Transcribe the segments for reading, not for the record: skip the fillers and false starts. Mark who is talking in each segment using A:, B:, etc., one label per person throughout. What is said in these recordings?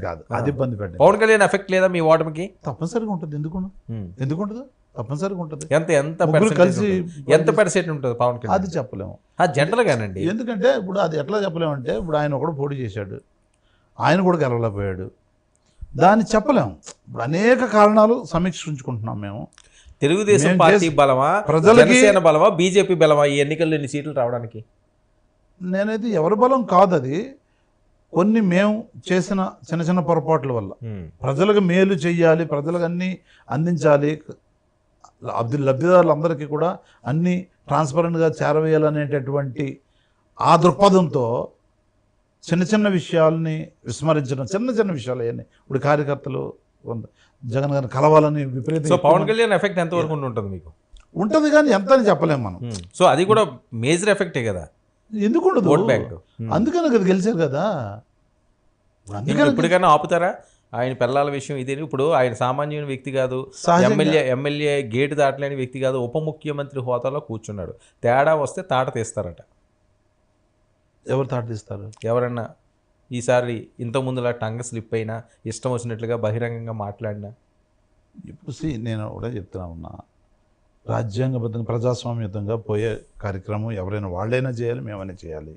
A: కాదు, అది ఇబ్బంది పెట్టండి.
B: పవన్ కళ్యాణ్ ఎఫెక్ట్ లేదా మీ ఓటమికి?
A: తప్పనిసరిగా ఉంటుంది. ఎందుకుండదు? తప్పనిసరిగా ఉంటుంది.
B: ఎంత ఎంత
A: కలిసి
B: ఎంత పర్సెంట్ ఉంటుంది పవన్ కళ్యాణ్?
A: అది చెప్పలేము
B: జనరల్ గానండి.
A: ఎందుకంటే ఇప్పుడు అది ఎట్లా చెప్పలేమంటే, ఇప్పుడు ఆయన ఒకడు పోటీ చేశాడు, ఆయన కూడా గెలవలేకపోయాడు, దాన్ని చెప్పలేము. ఇప్పుడు అనేక కారణాలు సమీక్షించుకుంటున్నాం మేము.
B: తెలుగుదేశం పార్టీ బలమా, జనసేన బలమా, బీజేపీ బలమా ఈ ఎన్నికల్లో ఎన్ని సీట్లు రావడానికి?
A: నేనైతే ఎవరి బలం కాదు, అది కొన్ని మేము చేసిన చిన్న చిన్న పొరపాట్ల వల్ల. ప్రజలకు మేలు చెయ్యాలి, ప్రజలకు అన్నీ అందించాలి, లబ్ధిదారులందరికీ కూడా అన్నీ ట్రాన్స్పరెంట్గా చేరవేయాలనేటటువంటి ఆ దృక్పథంతో చిన్న చిన్న విషయాల్ని విస్మరించడం, చిన్న చిన్న విషయాలు అవన్నీ. ఇప్పుడు కార్యకర్తలు జగన్ గారిని కలవాలని విపరీతంగా.
B: పవన్ కళ్యాణ్ ఎఫెక్ట్ ఎంతవరకు ఉంటుంది మీకు?
A: ఉంటుంది కానీ ఎంత అని చెప్పలేము మనం.
B: సో అది కూడా మేజర్ ఎఫెక్టే కదా.
A: ఎందుకు ఉండదు? అందుకనే కదా గెలిచారు కదా.
B: ఇప్పటికైనా ఆపుతారా ఆయన పిల్లల విషయం? ఇదే ఇప్పుడు ఆయన సామాన్యమైన వ్యక్తి కాదు, ఎమ్మెల్యే గేటు దాటలేని వ్యక్తి కాదు, ఉప ముఖ్యమంత్రి హోదాలో కూర్చున్నాడు. తేడా వస్తే తాట తీస్తారట.
A: ఎవరు తాట తీస్తారు?
B: ఎవరన్నా ఈసారి ఇంతకుముందులా టంగ స్లిప్ అయినా, ఇష్టం వచ్చినట్లుగా బహిరంగంగా మాట్లాడినా.
A: ఇప్పుడు నేను కూడా చెప్తున్నా ఉన్నా, రాజ్యాంగబద్ధంగా ప్రజాస్వామ్యతంగా పోయే కార్యక్రమం ఎవరైనా వాళ్ళైనా చేయాలి, మేమైనా చేయాలి.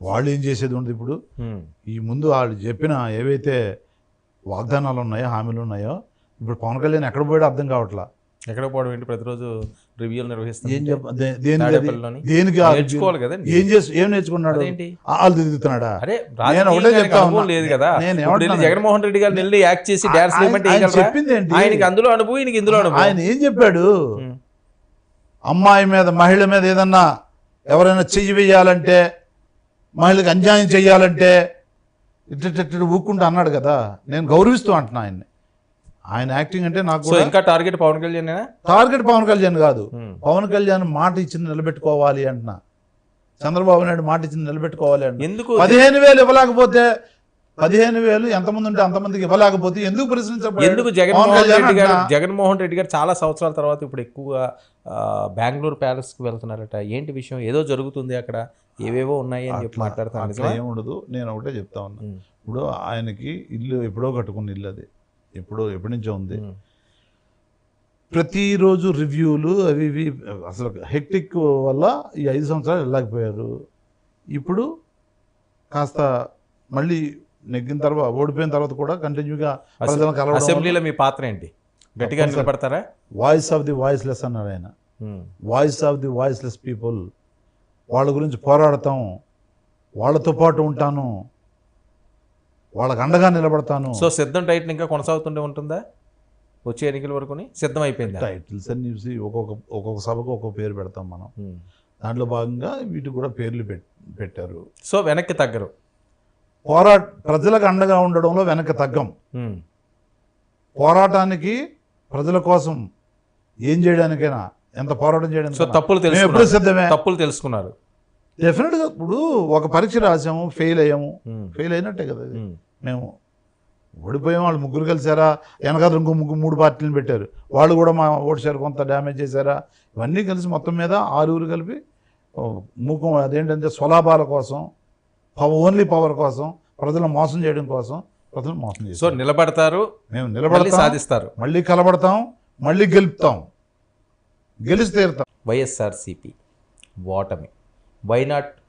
A: వాళ్ళు ఏం చేసేది ఉండదు. ఇప్పుడు ఈ ముందు వాళ్ళు చెప్పిన ఏవైతే వాగ్దానాలు ఉన్నాయో, హామీలు ఉన్నాయో, ఇప్పుడు పవన్ కళ్యాణ్ ఎక్కడ పోయాడో అర్థం కావట్లా.
B: ఎక్కడ పోవడం ఏంటి? ప్రతిరోజు రివ్యూలు నిర్వహిస్తాను.
A: దేనికి
B: నేర్చుకోవాలి కదా.
A: ఏం నేర్చుకున్నాడు? వాళ్ళు దిగుతున్నాడా?
B: లేదు కదా. జగన్మోహన్ రెడ్డి గారు వెళ్ళి యాక్ట్ చేసి డాన్స్
A: చెప్పింది ఏంటి?
B: ఆయనకి అందులో అనుభవం, ఈయనకి ఇందులో అనుభవం.
A: ఆయన ఏం చెప్పాడు? అమ్మాయి మీద, మహిళ మీద ఏదన్నా ఎవరైనా చెయ్యి వేయాలంటే, మహిళకి అన్యాయం చెయ్యాలంటే ఇట్ట ఊక్కుంటూ అన్నాడు కదా. నేను గౌరవిస్తూ అంటున్నా ఆయన్ని. ఆయన యాక్టింగ్ అంటే నాకు
B: ఇంకా టార్గెట్ పవన్ కళ్యాణ్.
A: టార్గెట్ పవన్ కళ్యాణ్ కాదు, పవన్ కళ్యాణ్ మాట ఇచ్చింది నిలబెట్టుకోవాలి అంటున్నా. చంద్రబాబు నాయుడు మాట ఇచ్చింది నిలబెట్టుకోవాలి అంటున్నా.
B: ఎందుకు
A: 15,000 ఇవ్వలేకపోతే, 15,000 ఎంతమంది ఉంటే అంతమందికి ఇవ్వలేకపోతే ఎందుకు ప్రశ్నించబడి?
B: ఎందుకు జగన్మోహన్ రెడ్డి గారు చాలా సంవత్సరాల తర్వాత ఇప్పుడు ఎక్కువగా బెంగళూరు ప్యాలెస్కి వెళ్తున్నారట. ఏంటి విషయం? ఏదో జరుగుతుంది అక్కడ, ఏవేవో ఉన్నాయి అని చెప్పి మాట్లాడుతాను.
A: ఏముండదు. నేను ఒకటే చెప్తా ఉన్నా, ఇప్పుడు ఆయనకి ఇల్లు ఎప్పుడో కట్టుకున్న ఇల్లు, అది ఎప్పటి నుంచో ఉంది. ప్రతిరోజు రివ్యూలు అవి ఇవి, అసలు హెక్టిక్ వల్ల ఈ 5 సంవత్సరాలు వెళ్ళలేకపోయారు. ఇప్పుడు కాస్త మళ్ళీ నెగ్గిన తర్వాత, ఓడిపోయిన తర్వాత కూడా కంటిన్యూగా
B: అసెంబ్లీలో మీ పాత్ర ఏంటి? గట్టిగా నిలబడతారా?
A: వాయిస్ ఆఫ్ ది వాయిస్లెస్ అన్నారు ఆయన. Voice of the voiceless people. వాళ్ళ గురించి పోరాడతాం, వాళ్ళతో పాటు ఉంటాను, వాళ్ళకి అండగా నిలబడతాను.
B: సో సిద్ధం టైటిల్ ఇంకా కొనసాగుతుండే ఉంటుందా వచ్చే ఎన్నికల వరకు? సిద్ధం అయిపోయింది.
A: టైటిల్స్ అన్ని చూసి ఒక్కొక్క సభకు ఒక్కొక్క పేరు పెడతాం మనం. దాంట్లో భాగంగా వీటికి కూడా పేర్లు పెట్టారు.
B: సో వెనక్కి తగ్గరు.
A: ప్రజలకు అండగా ఉండడంలో వెనక్కి తగ్గం. పోరాటానికి, ప్రజల కోసం ఏం చేయడానికైనా, ఎంత పోరాటం చేయడానికి.
B: సో తప్పులు తెలుసుకున్నారు
A: డెఫినెట్గా. ఇప్పుడు ఒక పరీక్ష రాసాము, ఫెయిల్ అయ్యాము, ఫెయిల్ అయినట్టే కదా. మేము ఓడిపోయాము, వాళ్ళు ముగ్గురు కలిసారా, వెనకాల ఇంకో 3 పార్టీలను పెట్టారు, వాళ్ళు కూడా మా ఓటు షేర్ కొంత డ్యామేజ్ చేశారా, ఇవన్నీ కలిసి మొత్తం మీద 6 కలిపి మూకం. అదేంటంటే స్వలాభాల కోసం, ఓన్లీ పవర్ కోసం, ప్రజలను మోసం చేయడం కోసం ప్రజలు మోసం చేస్తారు.
B: సో నిలబడతారు, మేము నిలబడి సాధిస్తారు,
A: మళ్ళీ కలబడతాం, మళ్ళీ గెలుపుతాం, గెలిచి తీరుతాం.
B: వైఎస్ఆర్సీపీ ఓటమి. Why not